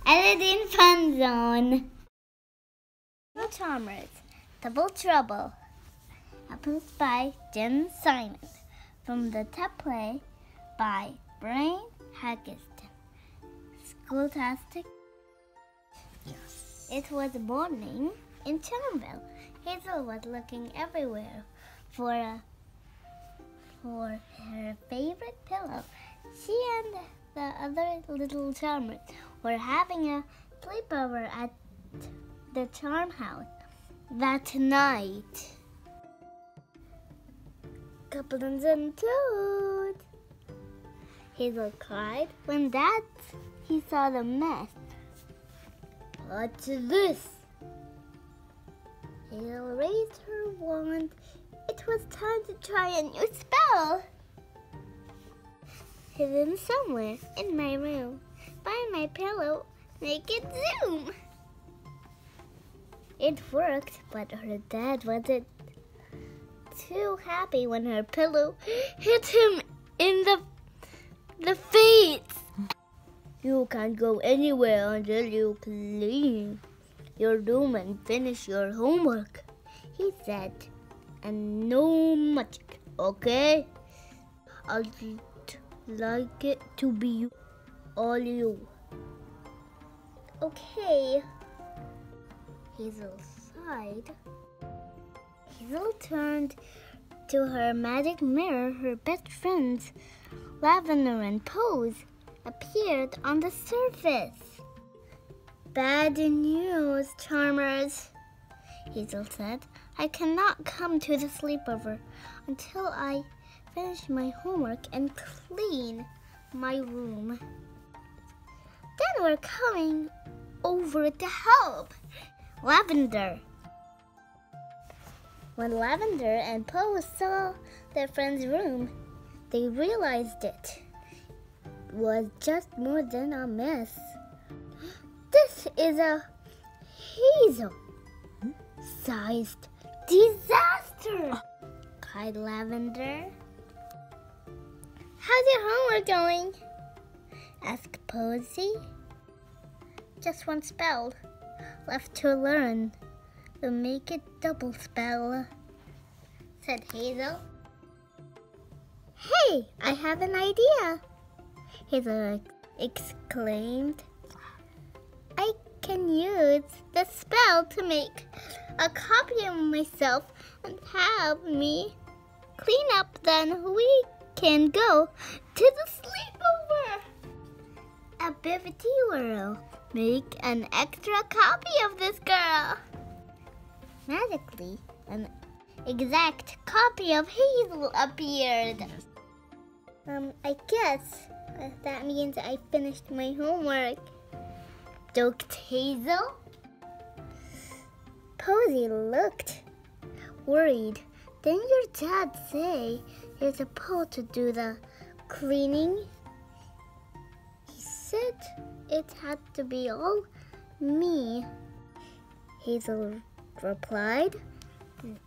Aladeen Fun Zone. No Charmers. Double Trouble. Apples by Jen Simon. From the top play by Brain Haggiston. Schooltastic. Yes. It was morning in Charmville. Hazel was looking everywhere for her favorite pillow. She and the other little charmers were having a sleepover at the charm house that night. Couplings include. Hazel cried when he saw the mess. What's this? Hazel raised her wand. It was time to try a new spell. Hidden somewhere in my room, by my pillow, make it zoom. It worked, but her dad wasn't too happy when her pillow hit him in the face. You can't go anywhere until you clean your room and finish your homework, he said. And no magic, okay? I'd like it to be all you. Okay. Hazel sighed. Hazel turned to her magic mirror. Her best friends, Lavender and Pose, appeared on the surface. Bad news, Charmers, Hazel said. I cannot come to the sleepover until I finish my homework and clean my room. Then we're coming over to help. Lavender. When Lavender and Pose saw their friend's room, they realized it was just more than a mess. This is a Hazel-sized disaster, cried Lavender. How's your homework going? Asked Posy. Just one spell left to learn. We'll make it double spell, said Hazel. Hey, I have an idea, Hazel exclaimed. I can use the spell to make a copy of myself and have me clean up. Then we can go to the sleepover. Ability will make an extra copy of this girl. Magically, an exact copy of Hazel appeared. I guess that means I finished my homework, joked Hazel. Posy looked worried. Didn't your dad say you're supposed to do the cleaning? He said it had to be all me, Hazel replied.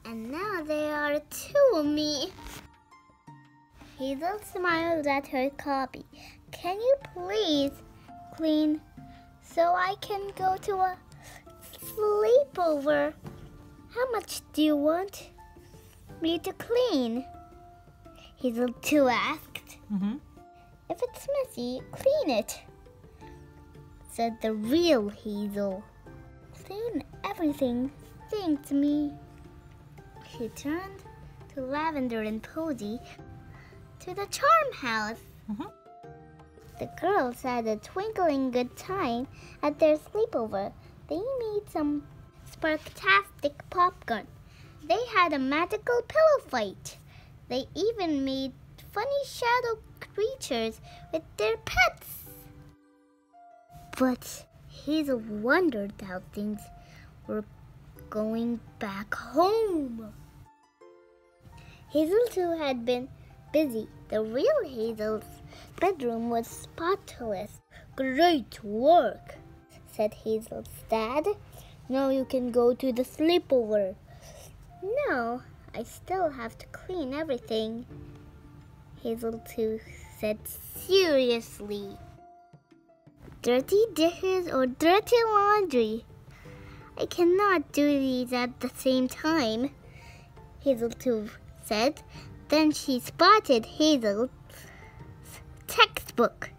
And now there are two of me. Hazel smiled at her copy. Can you please clean so I can go to a sleepover? How much do you want me to clean? Hazel too asked. If it's messy, clean it, said the real Hazel. Clean everything, thanked me. She turned to Lavender and Posy to the charm house. The girls had a twinkling good time at their sleepover. They made some sparktastic popcorn. They had a magical pillow fight. They even made funny shadow creatures with their pets. But Hazel wondered how things were going back home. Hazel too had been busy. The real Hazel's bedroom was spotless. Great work, said Hazel's dad. Now you can go to the sleepover. No, I still have to clean everything, Hazel too said seriously. dirty dishes or dirty laundry. I cannot do these at the same time, Hazel 2 said. Then she spotted Hazel's textbook.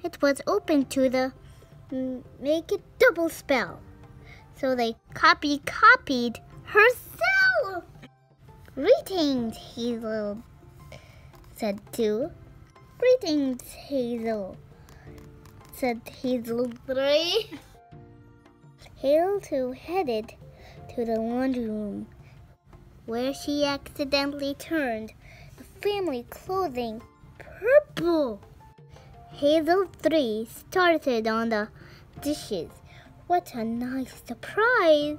It was open to the make it double spell. So they copied herself. Greetings, Hazel said 2. Greetings, Hazel, said Hazel 3. Hazel 2 headed to the laundry room, where she accidentally turned the family clothing purple. Hazel 3 started on the dishes. What a nice surprise,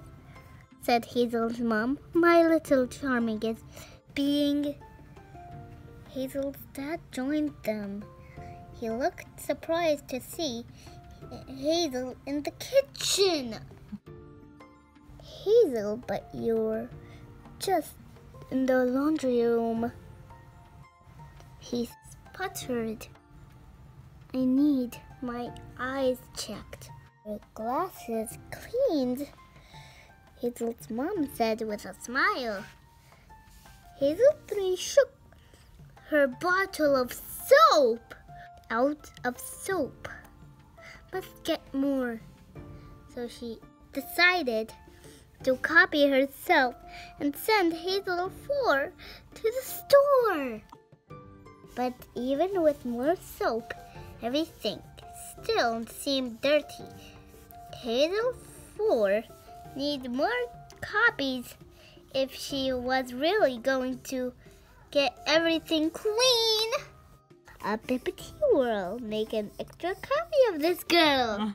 said Hazel's mom. My little charming is being... Hazel's dad joined them. He looked surprised to see Hazel in the kitchen. Hazel, but you're just in the laundry room, he sputtered. I need my eyes checked. Your glasses cleaned, Hazel's mom said with a smile. Hazel 3 shook her bottle of soap out of soap. Must get more. So she decided to copy herself and send Hazel 4 to the store. But even with more soap, everything still seemed dirty. Hazel 4 needed more copies if she was really going to get everything clean. A Bippity will make an extra copy of this girl.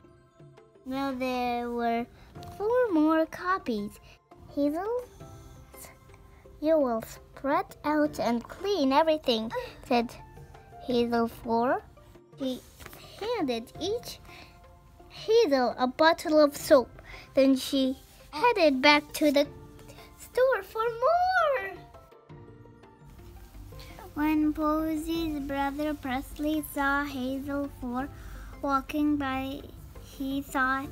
Now there were 4 more copies. Hazel, you will spread out and clean everything, said Hazel 4. She handed each Hazel a bottle of soap. Then she headed back to the store for more. When Posey's brother Presley saw Hazel 4 walking by, he thought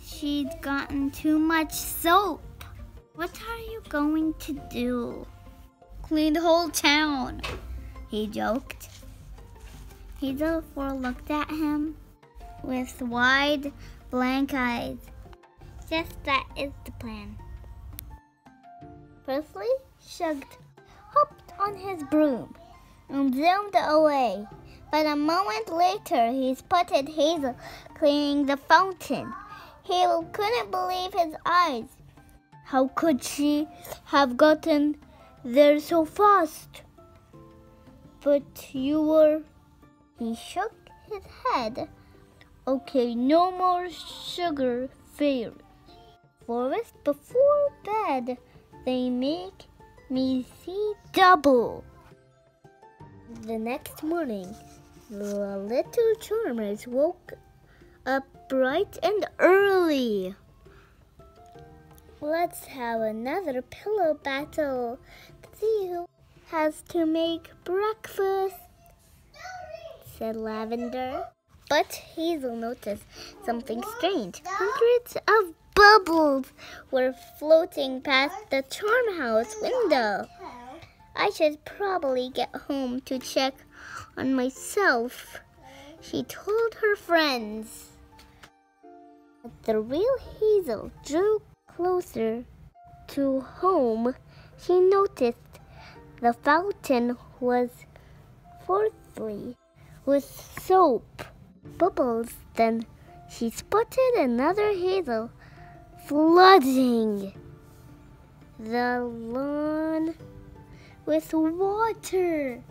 she'd gotten too much soap. What are you going to do? Clean the whole town, he joked. Hazel 4 looked at him with wide, blank eyes. Just that is the plan. Presley shrugged, hopped on his broom, and zoomed away. But a moment later, he spotted Hazel cleaning the fountain. Hazel couldn't believe his eyes. How could she have gotten there so fast? But you were... He shook his head. Okay, no more sugar fairies. Forest before bed, they make me see double. The next morning, the little charmers woke up bright and early. Let's have another pillow battle to see who has to make breakfast, said Lavender. But Hazel noticed something strange. Hundreds of bubbles were floating past the charm house window. I should probably get home to check on myself, she told her friends. But the real Hazel drew closer to home. She noticed the fountain was fourthly with soap bubbles. Then she spotted another Hazel flooding the lawn with water.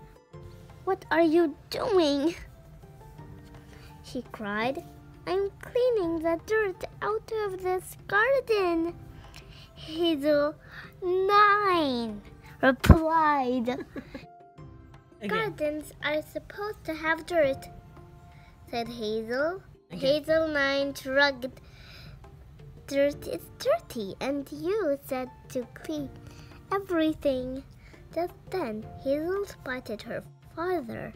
What are you doing? She cried. I'm cleaning the dirt out of this garden. Hazel 9 replied. Gardens are supposed to have dirt, said Hazel. Hazel 9 shrugged. Dirt is dirty, and you said to clean everything. Just then, Hazel spotted her father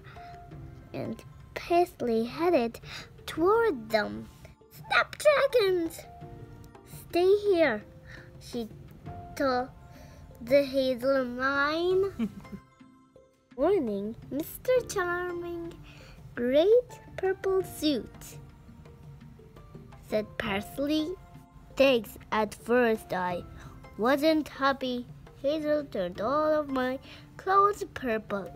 and Paisley headed toward them. Snapdragons! Stay here, she told the Hazel 9. Morning, Mr. Charming, great purple suit, said Parsley. Thanks. At first I wasn't happy. Hazel turned all of my clothes purple.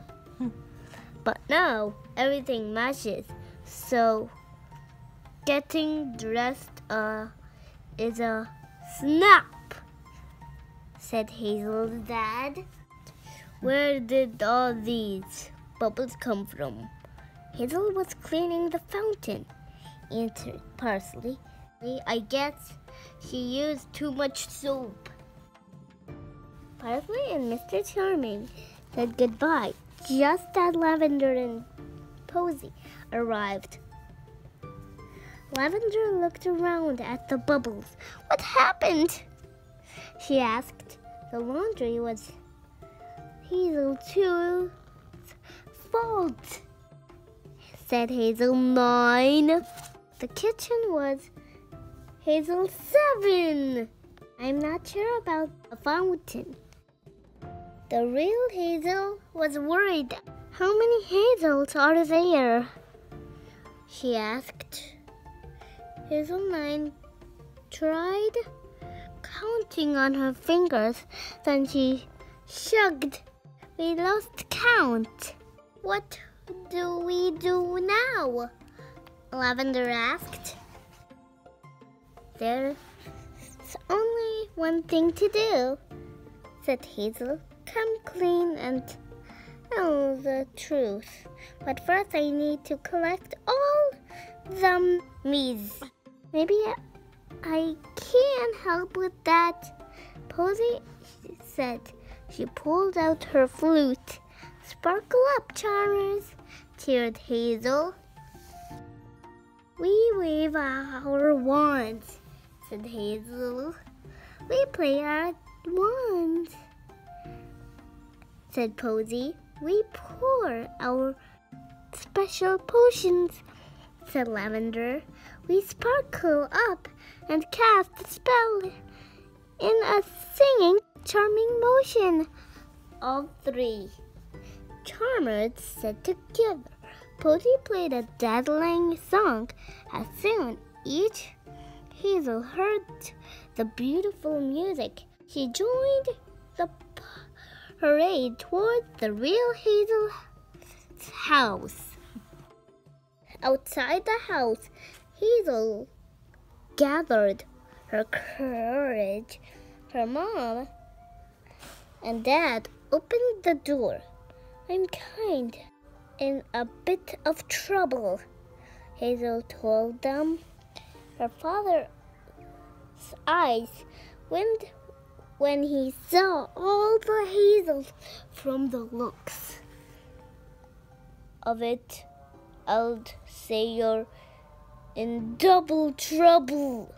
But now everything matches. So getting dressed is a snap, said Hazel's dad. Where did all these bubbles come from? Hazel was cleaning the fountain, answered Parsley. I guess she used too much soap. Parsley and Mr. Charming said goodbye just as Lavender and Posy arrived. Lavender looked around at the bubbles. What happened? She asked. The laundry was Hazel 2's fault, said Hazel 9. The kitchen was Hazel 7. I'm not sure about the fountain. The real Hazel was worried. How many Hazels are there? She asked. Hazel 9 tried counting on her fingers. Then she shrugged. We lost count. What do we do now? Lavender asked. There's only one thing to do, said Hazel. Come clean and tell the truth. But first I need to collect all the me's. Maybe I can help with that, Posy said. She pulled out her flute. Sparkle up, charmers, cheered Hazel. We wave our wands, said Hazel. We play our wands, said Posy. We pour our special potions, said Lavender. We sparkle up and cast a spell in a singing, charming motion. All three charmers said together. Posy played a dazzling song. As soon each Hazel heard the beautiful music, she joined the parade toward the real Hazel's house. Outside the house, Hazel gathered her courage. Her mom and dad opened the door. I'm kind in a bit of trouble, Hazel told them. Her father's eyes widened when he saw all the Hazels. From the looks of it, I'd say you're in double trouble.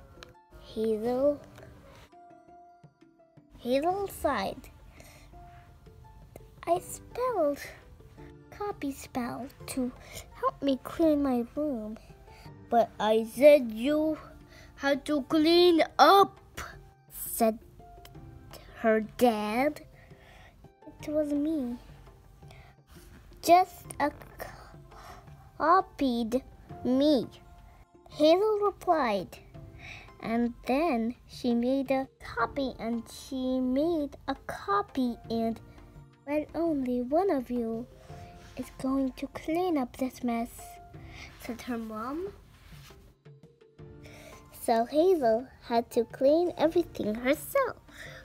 Hazel sighed. I spelled copy spell to help me clean my room. But I said you had to clean up, said her dad. It was me. Just a copied me, Hazel replied. And then she made a copy and she made a copy and well, only one of you is going to clean up this mess, said her mom. So Hazel had to clean everything herself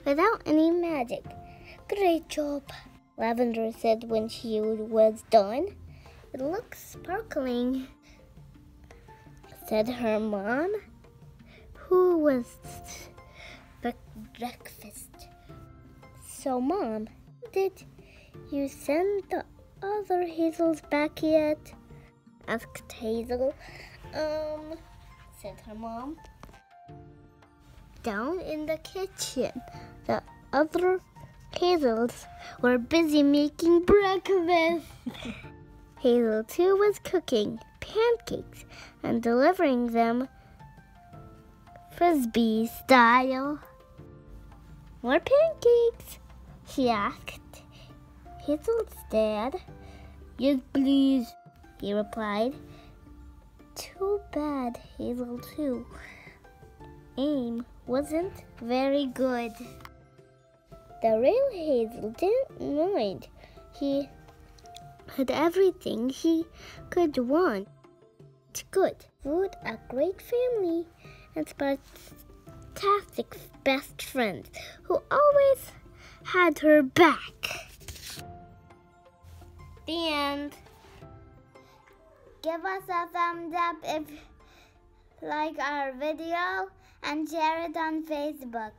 without any magic. Great job, Lavender said when she was done. It looks sparkling, said her mom, who was breakfast. So, Mom, did you send the other Hazels back yet? Asked Hazel. Said her mom. Down in the kitchen, the other Hazels were busy making breakfast. Hazel too was cooking pancakes and delivering them frisbee style. More pancakes? She asked Hazel's dad. Yes, please, he replied. Too bad Hazel too. Aim wasn't very good. The real Hazel didn't mind. He had everything he could want. Good food, a great family, and fantastic best friends who always had her back. The end. Give us a thumbs up if you like our video and share it on Facebook.